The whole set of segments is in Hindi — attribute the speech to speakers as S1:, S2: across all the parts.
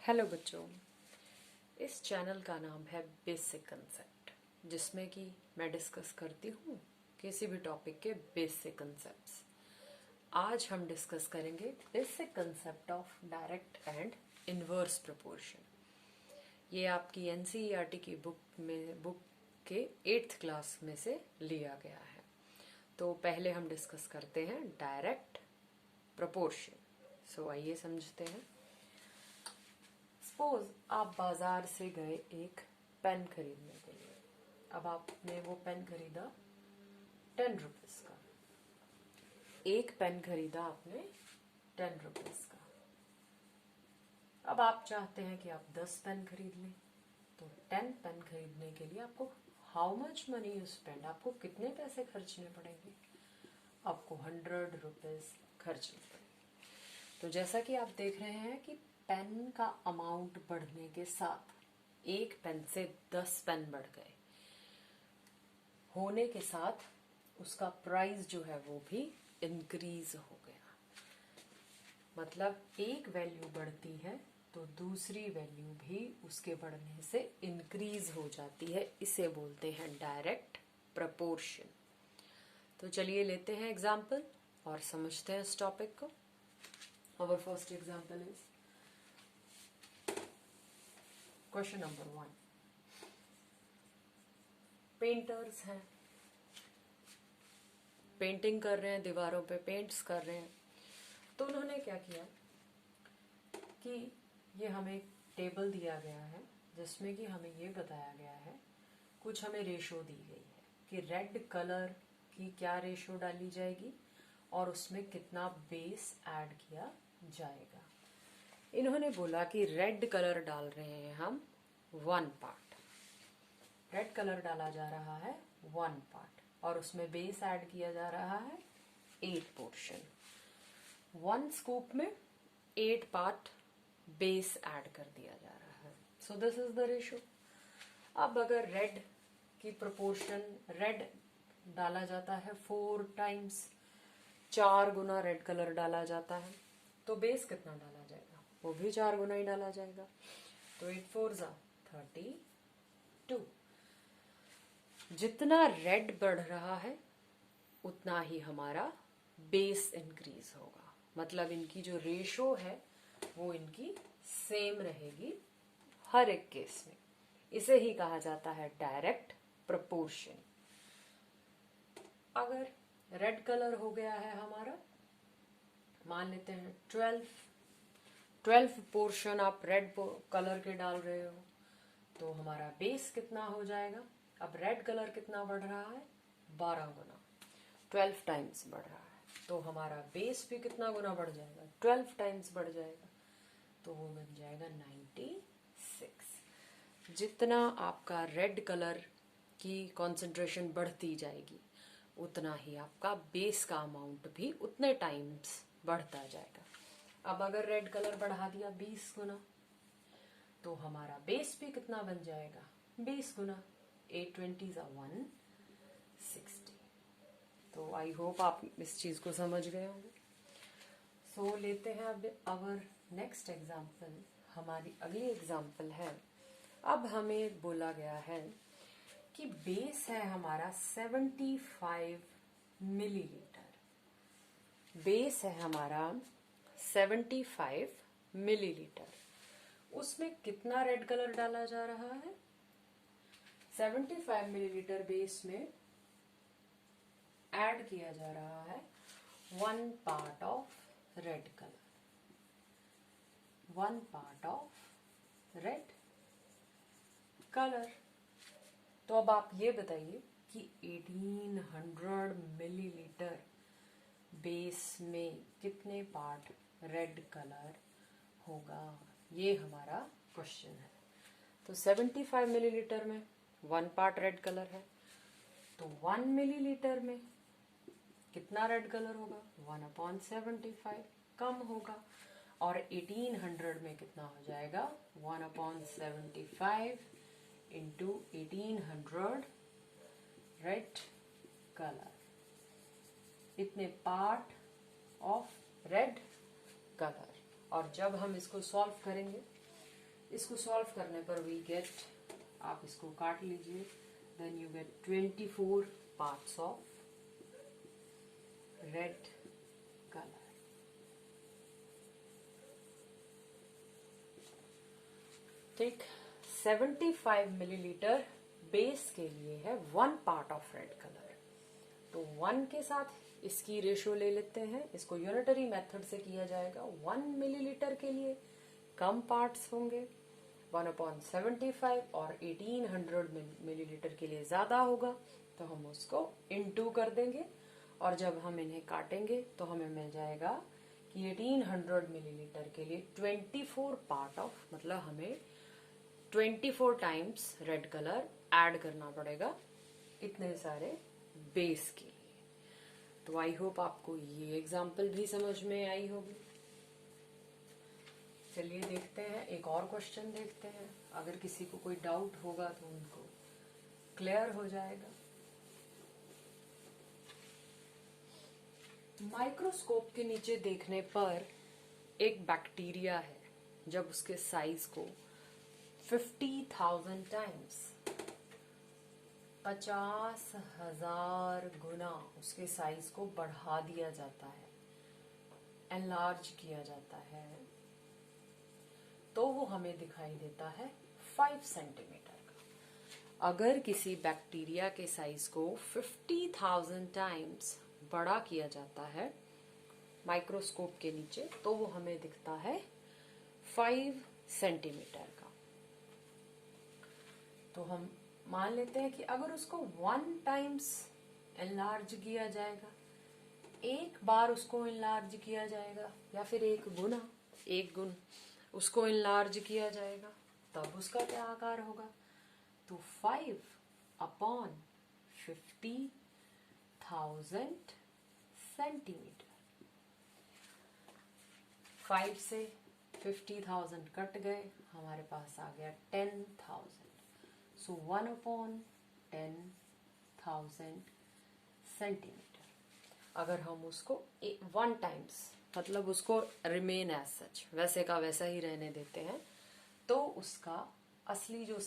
S1: हेलो बच्चों, इस चैनल का नाम है बेसिक कंसेप्ट, जिसमें कि मैं डिस्कस करती हूँ किसी भी टॉपिक के बेसिक कंसेप्ट्स। आज हम डिस्कस करेंगे basic concept of direct and inverse proportion. ये आपकी एनसीईआरटी की बुक के 8th क्लास में से लिया गया है। तो पहले हम डिस्कस करते हैं डायरेक्ट प्रोपोर्शन। सो आइए समझते हैं। सपोज आप बाजार से गए एक पेन खरीदने के लिए। अब आपने वो पेन खरीदा 10 रुपीज का। एक पेन खरीदा आपने 10 रुपीज का। अब आप चाहते हैं कि आप 10 पेन खरीद लें। तो 10 पेन खरीदने के लिए आपको how much money you spend, आपको कितने पैसे खर्चने पड़ेंगे? आपको 100 रुपीज खर्चने पड़ेंगे। तो जैसा कि आप देख रहे हैं कि पेन का अमाउंट बढ़ने के साथ एक पेन से 10 पेन बढ़ गए होने के साथ उसका प्राइस जो है वो भी इंक्रीज हो गया। मतलब एक वैल्यू बढ़ती है तो दूसरी वैल्यू भी उसके बढ़ने से इंक्रीज हो जाती है। इसे बोलते हैं डायरेक्ट प्रपोर्शन। तो चलिए लेते हैं एग्जाम्पल और समझते हैं इस टॉपिक को। Our first example is question number 1। Painters हैं, पेंटिंग कर रहे हैं, दीवारों पे पेंट्स कर रहे हैं। तो उन्होंने क्या किया कि ये हमें टेबल दिया गया है जिसमें कि हमें ये बताया गया है, कुछ हमें रेशो दी गई है कि रेड कलर की क्या रेशो डाली जाएगी और उसमें कितना बेस ऐड किया जाएगा। इन्होंने बोला कि रेड कलर डाल रहे हैं हम 1 पार्ट। रेड कलर डाला जा रहा है 1 पार्ट और उसमें बेस ऐड किया जा रहा है 8 पोर्शन। 1 स्कूप में 8 पार्ट बेस ऐड कर दिया जा रहा है। So this is the ratio. अब अगर रेड की प्रोपोर्शन, रेड डाला जाता है 4 टाइम्स, 4 गुना रेड कलर डाला जाता है, तो बेस कितना डाला जाएगा? वो भी 4 गुना ही डाला जाएगा। तो 8 4 जा 32। जितना रेड बढ़ रहा है उतना ही हमारा बेस इंक्रीज होगा। मतलब इनकी जो रेशो है वो इनकी सेम रहेगी हर एक केस में। इसे ही कहा जाता है डायरेक्ट प्रपोर्शन। अगर रेड कलर हो गया है हमारा, मान लेते हैं 12 पोर्शन आप रेड कलर के डाल रहे हो, तो हमारा बेस कितना हो जाएगा? अब रेड कलर कितना बढ़ रहा है? 12 गुना, 12 टाइम्स बढ़ रहा है। तो हमारा बेस भी कितना गुना बढ़ जाएगा? 12 टाइम्स बढ़ जाएगा। तो वो बन जाएगा 96। जितना आपका रेड कलर की कॉन्सेंट्रेशन बढ़ती जाएगी उतना ही आपका बेस का अमाउंट भी उतने टाइम्स बढ़ता जाएगा। अब अगर रेड कलर बढ़ा दिया 20 गुना, तो हमारा बेस भी कितना बन जाएगा? 20 गुना। 8 20 160। तो आई होप आप इस चीज को समझ गए होंगे। सो लेते हैं अब अवर नेक्स्ट एग्जाम्पल। हमारी अगली एग्जाम्पल है, अब हमें बोला गया है कि बेस है हमारा 75 मिलीलीटर। बेस है हमारा 75 मिलीलीटर। उसमें कितना रेड कलर डाला जा रहा है? 75 मिलीलीटर बेस में ऐड किया जा रहा है 1 part of red colour. 1 part of red colour. तो अब आप ये बताइए कि 1800 मिलीलीटर बेस में कितने पार्ट रेड कलर होगा? ये हमारा क्वेश्चन है। तो 75 मिलीलीटर में 1 पार्ट रेड कलर है, तो 1 मिलीलीटर में कितना रेड कलर होगा? 1/75 कम होगा। और 1800 में कितना हो जाएगा? 1/75 इंटू 1800 रेड कलर। इतने पार्ट ऑफ रेड कलर। और जब हम इसको सॉल्व करेंगे इसको सॉल्व करने पर वी गेट, आप इसको काट लीजिए, then you get 24 parts of red colour. ठीक, 75 मिलीलीटर बेस के लिए है 1 पार्ट ऑफ रेड कलर, तो 1 के साथ इसकी रेशो ले लेते हैं। इसको यूनिटरी मेथड से किया जाएगा। 1 मिलीलीटर के लिए कम पार्ट्स होंगे 1/75 और 1800 मिलीलीटर के लिए ज्यादा होगा, तो हम उसको इनटू कर देंगे और जब हम इन्हें काटेंगे तो हमें मिल जाएगा कि 1800 मिलीलीटर के लिए 24 पार्ट ऑफ, मतलब हमें 24 टाइम्स रेड कलर ऐड करना पड़ेगा इतने सारे बेस के लिए। तो आई होप आपको ये एग्जाम्पल भी समझ में आई होगी। चलिए देखते हैं, एक और क्वेश्चन देखते हैं। अगर किसी को कोई डाउट होगा तो उनको क्लियर हो जाएगा। माइक्रोस्कोप के नीचे देखने पर एक बैक्टीरिया है, जब उसके साइज को 50,000 टाइम्स 50,000 गुना उसके साइज को बढ़ा दिया जाता है, एनलार्ज किया जाता है, तो वो हमें दिखाई देता है 5 सेंटीमीटर का। अगर किसी बैक्टीरिया के साइज को 50,000 टाइम्स बड़ा किया जाता है माइक्रोस्कोप के नीचे, तो वो हमें दिखता है 5 सेंटीमीटर का। तो हम मान लेते हैं कि अगर उसको 1 टाइम्स एनलार्ज किया जाएगा, एक बार उसको एनलार्ज किया जाएगा, या फिर एक गुण उसको एनलार्ज किया जाएगा, तब उसका क्या आकार होगा? तो 5/50,000 सेंटीमीटर। 5 से 50,000 कट गए, हमारे पास आ गया 10,000। सो 1/10,000 सेंटीमीटर। अगर हम उसको 1 टाइम्स, मतलब उसको रिमेन एज सच, वैसे का वैसा ही रहने देते हैं, तो उसका असली जो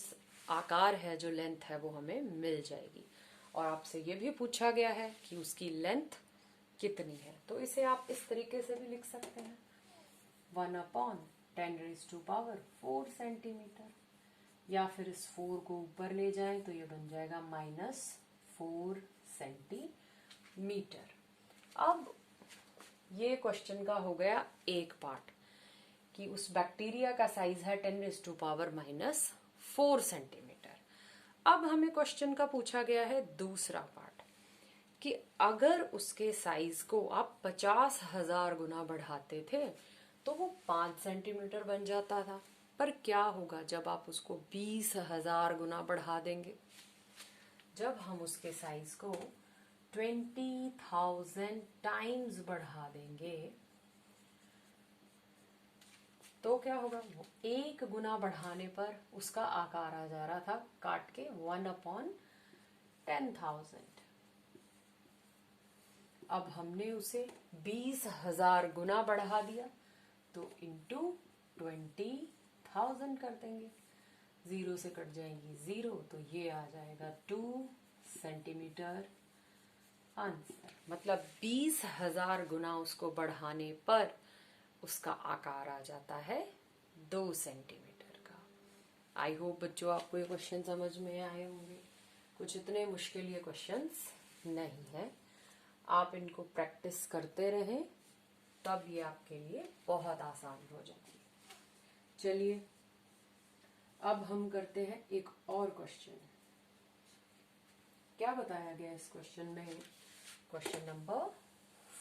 S1: आकार है, जो लेंथ है, वो हमें मिल जाएगी। और आपसे ये भी पूछा गया है कि उसकी लेंथ कितनी है, तो इसे आप इस तरीके से भी लिख सकते हैं 1/10⁻⁴ सेंटीमीटर, या फिर इस 4 को ऊपर ले जाएं तो ये बन जाएगा -4 सेंटीमीटर। अब ये क्वेश्चन का हो गया एक पार्ट कि उस बैक्टीरिया का साइज है 10⁻⁴ सेंटीमीटर। अब हमें क्वेश्चन का पूछा गया है दूसरा पार्ट कि अगर उसके साइज को आप 50,000 गुना बढ़ाते थे तो वो 5 सेंटीमीटर बन जाता था, पर क्या होगा जब आप उसको 20,000 गुना बढ़ा देंगे? जब हम उसके साइज को 20,000 टाइम्स बढ़ा देंगे तो क्या होगा? वो एक गुना बढ़ाने पर उसका आकार आ जा रहा था काट के 1/10,000। अब हमने उसे 20,000 गुना बढ़ा दिया, तो इंटू 20,000 कर देंगे, 0 से कट जाएंगी 0, तो ये आ जाएगा 2 सेंटीमीटर आंसर। मतलब 20,000 गुना उसको बढ़ाने पर उसका आकार आ जाता है 2 सेंटीमीटर का। आई होप बच्चों आपको ये क्वेश्चन समझ में आए होंगे। कुछ इतने मुश्किल ये क्वेश्चंस नहीं है, आप इनको प्रैक्टिस करते रहें, तब ये आपके लिए बहुत आसान हो जाती है। चलिए अब हम करते हैं एक और क्वेश्चन। क्या बताया गया इस क्वेश्चन में? Question number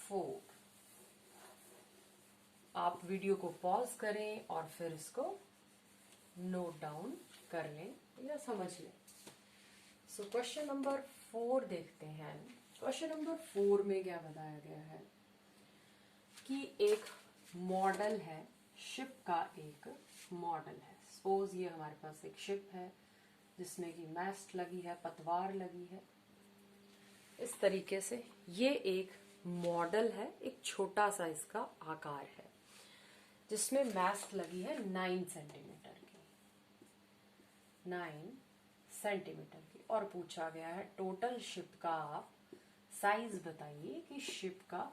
S1: 4। आप वीडियो को पॉज करें और फिर इसको नोट डाउन कर लें या समझ लें। सो क्वेश्चन नंबर 4 देखते हैं। क्वेश्चन नंबर 4 में क्या बताया गया है कि एक मॉडल है, शिप का एक मॉडल है। सपोज ये हमारे पास एक शिप है जिसमें कि मैस्ट लगी है, पतवार लगी है। इस तरीके से ये एक मॉडल है, एक छोटा सा इसका आकार है, जिसमें मैस्ट लगी है 9 सेंटीमीटर की। 9 सेंटीमीटर की। और पूछा गया है टोटल शिप का आप साइज बताइए कि शिप का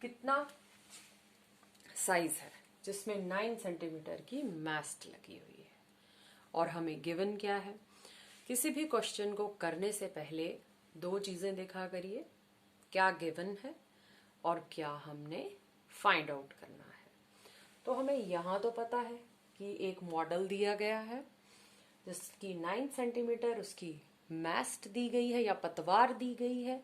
S1: कितना साइज है जिसमें 9 सेंटीमीटर की मास्ट लगी हुई है। और हमें गिवन क्या है। किसी भी क्वेश्चन को करने से पहले दो चीजें देखा करिए, क्या गिवन है और क्या हमने फाइंड आउट करना है। तो हमें यहाँ तो पता है कि एक मॉडल दिया गया है जिसकी 9 सेंटीमीटर उसकी मास्ट दी गई है या पतवार दी गई है,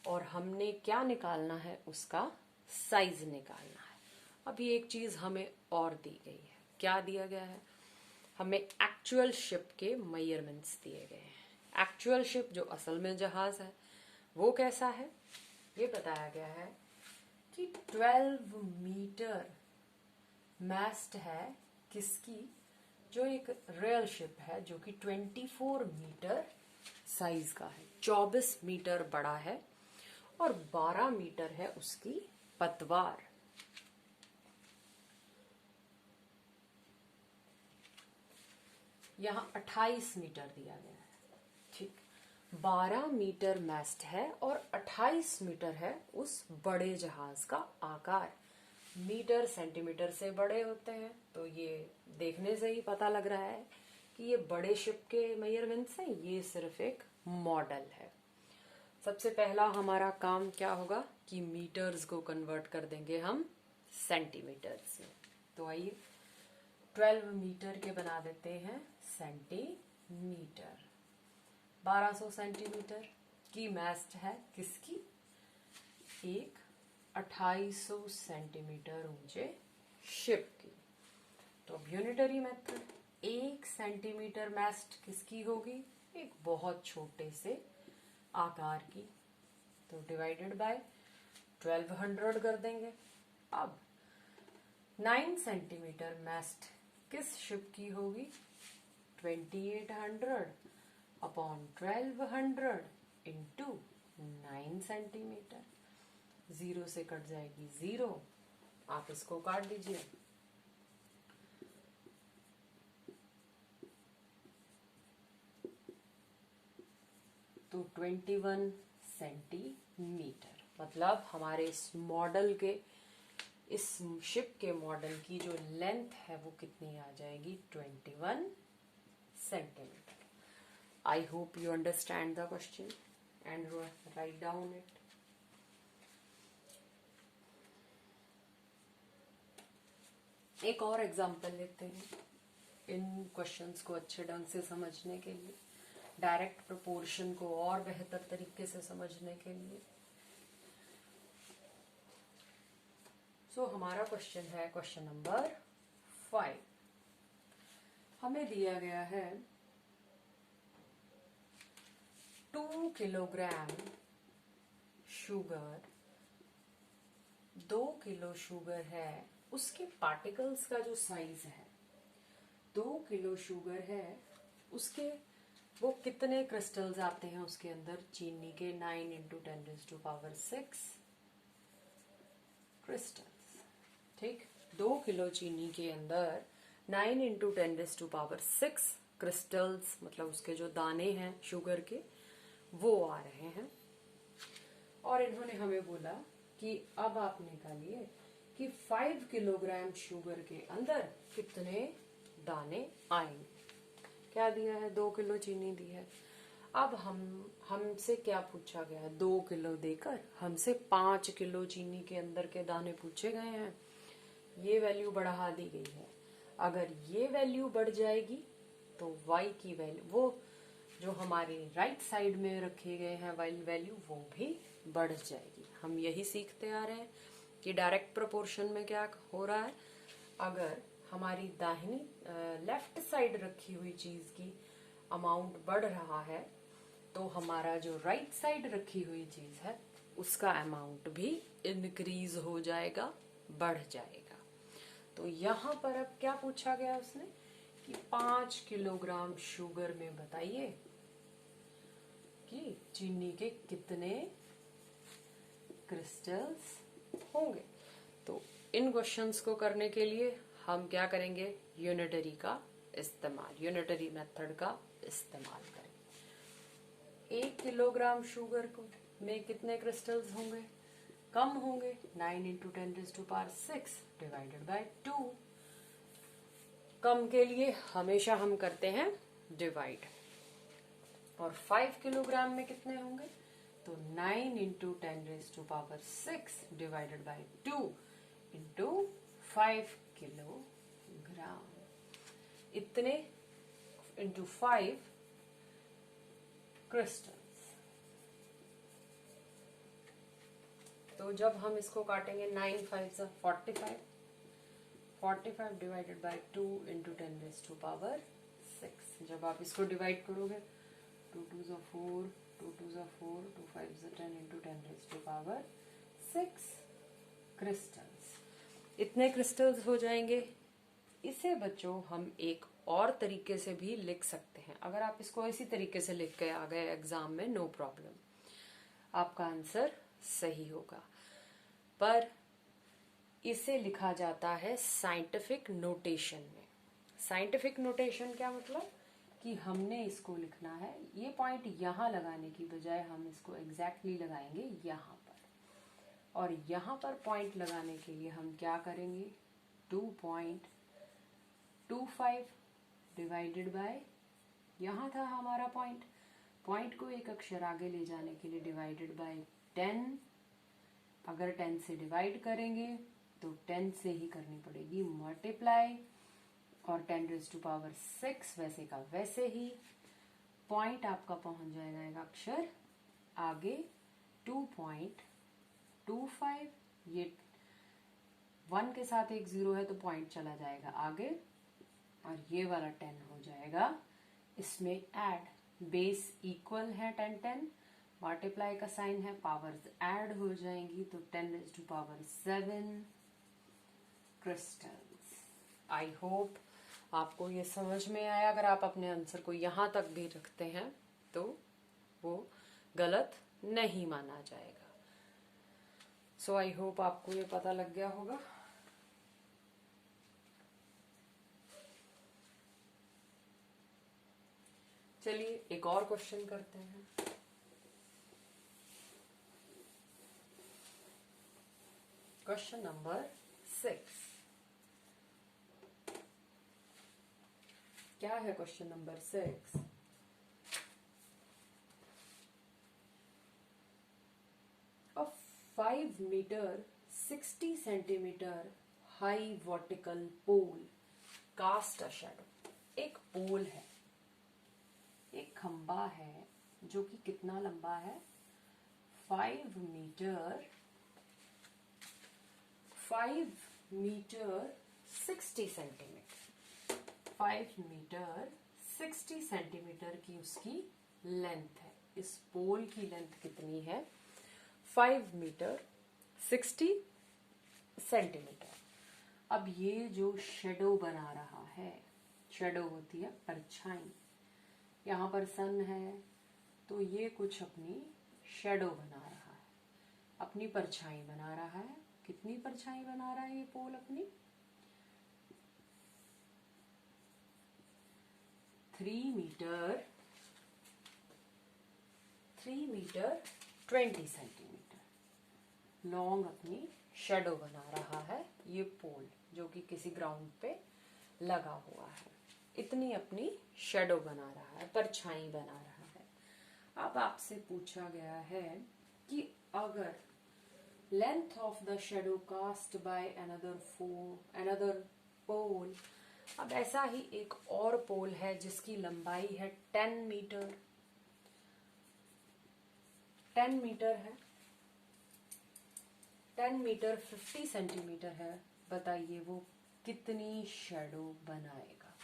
S1: और हमने क्या निकालना है, उसका साइज निकालना है। अभी एक चीज हमें और दी गई है, क्या दिया गया है, हमें एक्चुअल शिप के मेजरमेंट्स दिए गए हैं। एक्चुअल शिप जो असल में जहाज है वो कैसा है, ये बताया गया है कि 12 मीटर मास्ट है किसकी, जो एक रियल शिप है जो कि 24 मीटर साइज का है, 24 मीटर बड़ा है, और 12 मीटर है उसकी पतवार। यहां 28 मीटर दिया गया है, ठीक। 12 मीटर मास्ट है और 28 मीटर है उस बड़े जहाज का आकार। मीटर सेंटीमीटर से बड़े होते हैं, तो ये देखने से ही पता लग रहा है कि ये बड़े शिप के मेजरमेंट्स हैं, ये सिर्फ एक मॉडल है। सबसे पहला हमारा काम क्या होगा कि मीटर्स को कन्वर्ट कर देंगे हम सेंटीमीटर्स में। तो आइए 12 मीटर के बना देते हैं सेंटीमीटर। 1200 सेंटीमीटर की मास्ट है किसकी, एक 2800 सेंटीमीटर ऊंचे शिप की। तो अब यूनिटरी मेथड, 1 सेंटीमीटर मास्ट किसकी होगी, एक बहुत छोटे से आकार की, तो डिवाइडेड बाय 1200 कर देंगे। अब 9 सेंटीमीटर मास्ट किस शिप की होगी, 2800 अपॉन 1200 इंटू 9 सेंटीमीटर। 0 से कट जाएगी 0, आप इसको काट दीजिए। तो 21 सेंटीमीटर, मतलब हमारे इस मॉडल के, इस शिप के मॉडल की जो लेंथ है वो कितनी आ जाएगी, 21 centimetre. I hope you understand the question and write down it. एक और एग्जांपल लेते हैं इन क्वेश्चंस को अच्छे ढंग से समझने के लिए, डायरेक्ट प्रोपोर्शन को और बेहतर तरीके से समझने के लिए। सो हमारा क्वेश्चन है क्वेश्चन नंबर 5। हमें दिया गया है 2 किलोग्राम शुगर, 2 किलो शुगर है, उसके पार्टिकल्स का जो साइज है, 2 किलो शुगर है, उसके वो कितने क्रिस्टल्स आते हैं उसके अंदर, चीनी के 9 × 10⁶ क्रिस्टल्स, ठीक। 2 किलो चीनी के अंदर 9 × 10⁶ क्रिस्टल्स, मतलब उसके जो दाने हैं शुगर के वो आ रहे हैं। और इन्होंने हमें बोला कि अब आप निकालिए कि 5 किलोग्राम शुगर के अंदर कितने दाने आएंगे। क्या दिया है, 2 किलो चीनी दी है। अब हमसे क्या पूछा गया है, 2 किलो देकर हमसे 5 किलो चीनी के अंदर के दाने पूछे गए हैं। ये वैल्यू बढ़ा दी गई है। अगर ये वैल्यू बढ़ जाएगी तो y की वैल्यू, वो जो हमारे राइट साइड में रखे गए हैं वैल्यू, वो भी बढ़ जाएगी। हम यही सीखते आ रहे हैं कि डायरेक्ट प्रोपोर्शन में क्या हो रहा है, अगर हमारी दाहिनी लेफ्ट साइड रखी हुई चीज की अमाउंट बढ़ रहा है तो हमारा जो राइट साइड रखी हुई चीज है उसका अमाउंट भी इंक्रीज हो जाएगा, बढ़ जाएगा। तो यहाँ पर अब क्या पूछा गया उसने कि 5 किलोग्राम शुगर में बताइए कि चीनी के कितने क्रिस्टल्स होंगे। तो इन क्वेश्चंस को करने के लिए हम क्या करेंगे, यूनिटरी का इस्तेमाल, यूनिटरी मेथड का इस्तेमाल करें। 1 किलोग्राम शुगर को में कितने क्रिस्टल्स होंगे? कम होंगे, 9 × 10⁶ डिवाइडेड बाय 2। कम के लिए हमेशा हम करते हैं डिवाइड। और 5 किलोग्राम में कितने होंगे? तो 9 × 10⁶ डिवाइडेड बाय 2 इंटू 5 किलोग्राम, इतने इंटू 5 क्रिस्टल्स। तो जब हम इसको काटेंगे 9 5 × 45, 45 डिवाइडेड बाय 2 इंटू 10⁶। जब आप इसको डिवाइड करोगे 2 2 × 4, 2 2 × 4, 2 5 × 10 इंटू 10⁶ क्रिस्टल्स, इतने क्रिस्टल्स हो जाएंगे। इसे बच्चों हम एक और तरीके से भी लिख सकते हैं। अगर आप इसको इसी तरीके से लिख के आ गए एग्जाम में, नो प्रॉब्लम, आपका आंसर सही होगा। पर इसे लिखा जाता है साइंटिफिक नोटेशन में। साइंटिफिक नोटेशन क्या मतलब? कि हमने इसको लिखना है, ये पॉइंट यहाँ लगाने की बजाय हम इसको एग्जैक्टली लगाएंगे यहाँ पर, और यहाँ पर पॉइंट लगाने के लिए हम क्या करेंगे? 2.25 डिवाइडेड बाय, यहाँ था हमारा पॉइंट, पॉइंट को एक अक्षर आगे ले जाने के लिए डिवाइडेड बाय 10। अगर 10 से डिवाइड करेंगे तो 10 से ही करनी पड़ेगी मल्टीप्लाई, और 10⁶ वैसे का वैसे ही पॉइंट आपका पहुंच जाएगा एक अक्षर आगे 2.25। ये 1 के साथ एक 0 है तो पॉइंट चला जाएगा आगे, और ये वाला 10 हो जाएगा इसमें ऐड। बेस इक्वल है 10 10, मल्टीप्लाई का साइन है, पावर्स ऐड हो जाएंगी तो 10⁷ क्रिस्टल्स। आई होप आपको ये समझ में आया। अगर आप अपने आंसर को यहाँ तक भी रखते हैं तो वो गलत नहीं माना जाएगा। सो आई होप आपको ये पता लग गया होगा। चलिए एक और क्वेश्चन करते हैं। Question number 6। क्या है question number 6? A 5 meter 60 centimeter high vertical pole cast a shadow। एक पोल है, एक खंबा है जो कि कितना लंबा है? 5 मीटर 60 सेंटीमीटर। 5 मीटर 60 सेंटीमीटर की उसकी लेंथ है। इस पोल की लेंथ कितनी है? 5 मीटर 60 सेंटीमीटर। अब ये जो शेडो बना रहा है, शेडो होती है परछाई, यहाँ पर सन है तो ये कुछ अपनी शेडो बना रहा है, अपनी परछाई बना रहा है। कितनी परछाई बना रहा है ये पोल अपनी? 3 मीटर 20 सेंटीमीटर लॉन्ग अपनी शेडो बना रहा है ये पोल, जो कि किसी ग्राउंड पे लगा हुआ है। इतनी अपनी शेडो बना रहा है, परछाई बना रहा है। अब आपसे पूछा गया है कि अगर length of the shadow cast by another pole, अब ऐसा ही एक और पोल है जिसकी लंबाई है 10 मीटर। 10 मीटर है, 10 मीटर 50 सेंटीमीटर है। बताइए वो कितनी शेडो बनाएगा,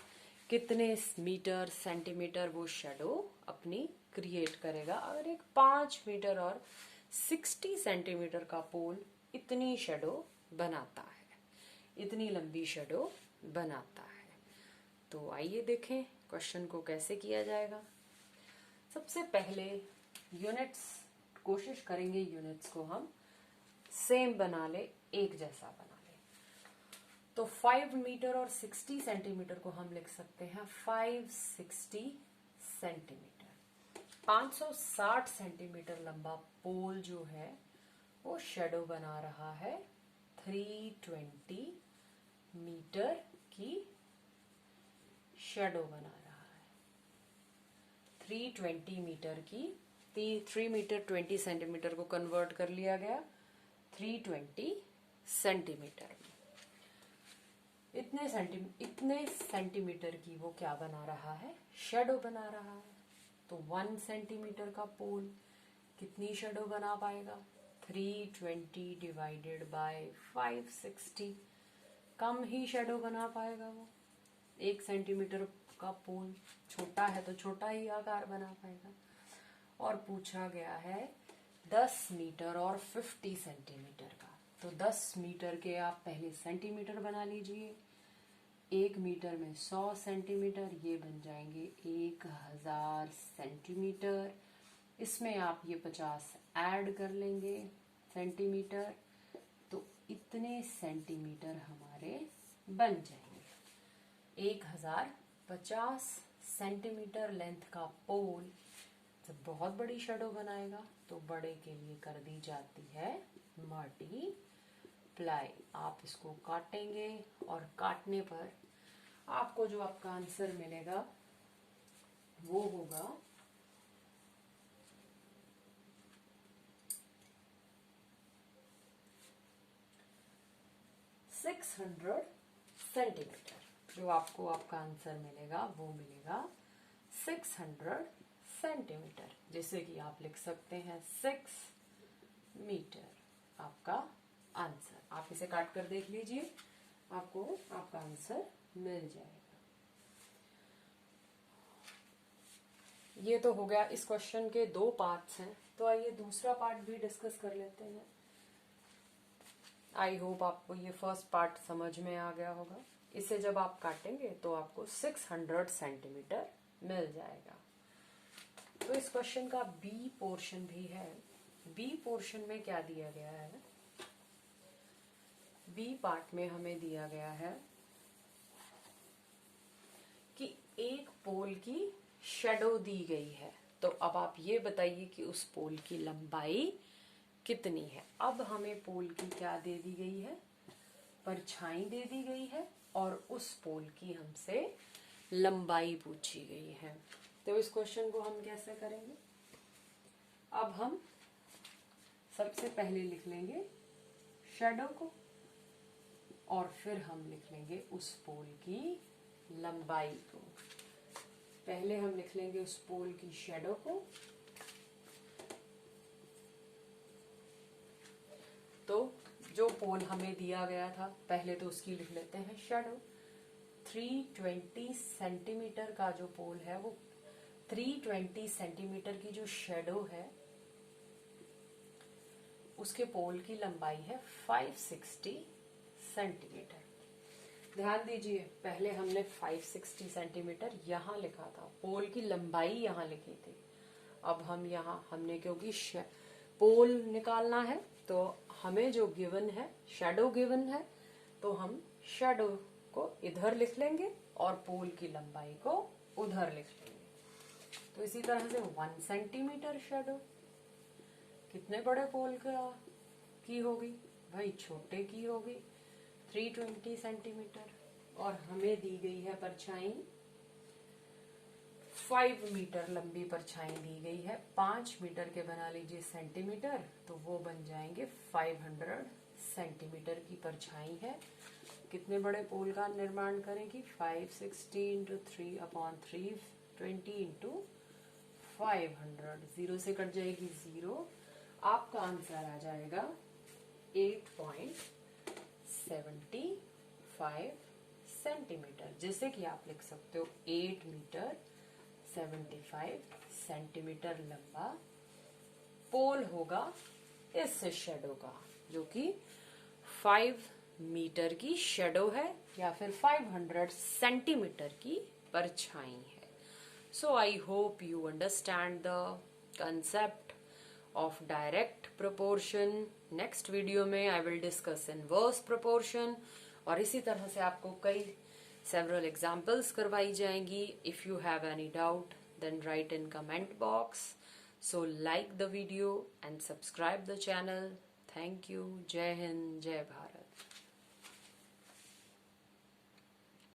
S1: कितने मीटर सेंटीमीटर वो शेडो अपनी क्रिएट करेगा। अगर एक 5 मीटर और 60 सेंटीमीटर का पोल इतनी शेडो बनाता है, इतनी लंबी शेडो बनाता है। तो आइए देखें क्वेश्चन को कैसे किया जाएगा। सबसे पहले यूनिट्स, कोशिश करेंगे यूनिट्स को हम सेम बना ले, एक जैसा बना ले। तो 5 मीटर और 60 सेंटीमीटर को हम लिख सकते हैं 560 सेंटीमीटर। 560 सेंटीमीटर लंबा पोल जो है वो शेडो बना रहा है 320 मीटर की शेडो बना रहा है। 320 मीटर की 3 मीटर 20 सेंटीमीटर को कन्वर्ट कर लिया गया 320 सेंटीमीटर में। इतने सेंटीमीटर की वो क्या बना रहा है, शेडो बना रहा है। तो 1 सेंटीमीटर का पोल कितनी शेडो बना पाएगा, 320 divided by 560, come he shadow बना पाएगा वो। 1 सेंटीमीटर का पोल छोटा है तो छोटा ही आकार बना पाएगा। और पूछा गया है 10 मीटर और 50 सेंटीमीटर का, तो 10 मीटर के आप पहले सेंटीमीटर बना लीजिए। 1 मीटर में 100 सेंटीमीटर, ये बन जाएंगे 1000 सेंटीमीटर। इसमें आप ये 50 ऐड कर लेंगे सेंटीमीटर, तो इतने सेंटीमीटर हमारे बन जाएंगे। 1050 सेंटीमीटर लेंथ का पोल जब बहुत बड़ी शेडो बनाएगा तो बड़े के लिए कर दी जाती है मल्टीप्लाई। आप इसको काटेंगे और काटने पर आपको जो आपका आंसर मिलेगा वो होगा 600 सेंटीमीटर। जो आपको आपका आंसर मिलेगा वो मिलेगा 600 सेंटीमीटर, जैसे कि आप लिख सकते हैं 6 मीटर आपका आंसर। आप इसे काट कर देख लीजिए, आपको आपका आंसर मिल जाएगा। ये तो हो गया, इस क्वेश्चन के 2 पार्ट्स हैं, तो आइए दूसरा पार्ट भी डिस्कस कर लेते हैं। आई होप आपको ये फर्स्ट पार्ट समझ में आ गया होगा। इसे जब आप काटेंगे तो आपको 600 सेंटीमीटर मिल जाएगा। तो इस क्वेश्चन का बी पोर्शन भी है। बी पोर्शन में क्या दिया गया है, बी पार्ट में हमें दिया गया है कि एक पोल की शेडो दी गई है। तो अब आप ये बताइए कि उस पोल की लंबाई कितनी है। अब हमें पोल की क्या दे दी गई है, परछाई दे दी गई है और उस पोल की हमसे लंबाई पूछी गई है। तो इस क्वेश्चन को हम कैसे करेंगे, अब हम सबसे पहले लिख लेंगे शेडो को और फिर हम लिख लेंगे उस पोल की लंबाई को। पहले हम लिख लेंगे उस पोल की शेडो को, तो जो पोल हमें दिया गया था पहले तो उसकी लिख लेते हैं शेडो। 320 सेंटीमीटर का जो पोल है वो 320 सेंटीमीटर की जो शेडो है उसके पोल की लंबाई है 560 सेंटीमीटर। ध्यान दीजिए, पहले हमने 560 सेंटीमीटर यहाँ लिखा था, पोल की लंबाई यहाँ लिखी थी। अब हम यहाँ हमने क्योंकि पोल निकालना है तो हमें जो गिवन है शेडो गिवन है, तो हम शेडो को इधर लिख लेंगे और पोल की लंबाई को उधर लिख लेंगे। तो इसी तरह से 1 सेंटीमीटर शेडो कितने बड़े पोल की होगी भाई, छोटे की होगी 320 सेंटीमीटर। और हमें दी गई है परछाई 5 मीटर लंबी परछाई दी गई है। 5 मीटर के बना लीजिए सेंटीमीटर, तो वो बन जाएंगे 500 सेंटीमीटर की परछाई है। कितने बड़े पोल का निर्माण करेगी, 560 इंटू 3/320 इंटू 500। 0 से कट जाएगी 0, आपका आंसर आ जाएगा 8.75 सेंटीमीटर। जैसे कि आप लिख सकते हो 8 मीटर 75 सेंटीमीटर लंबा पोल होगा इस शेडो का, जो कि 5 मीटर की शेडो है या फिर 500 सेंटीमीटर की परछाई है। So I hope you understand the concept of direct proportion. Next video में I will discuss inverse proportion और इसी तरह से आपको कई several examples करवाई जाएंगी. If you have any doubt, then write in comment box. So like the video and subscribe the channel. Thank you. Jai Hind, Jai Bharat.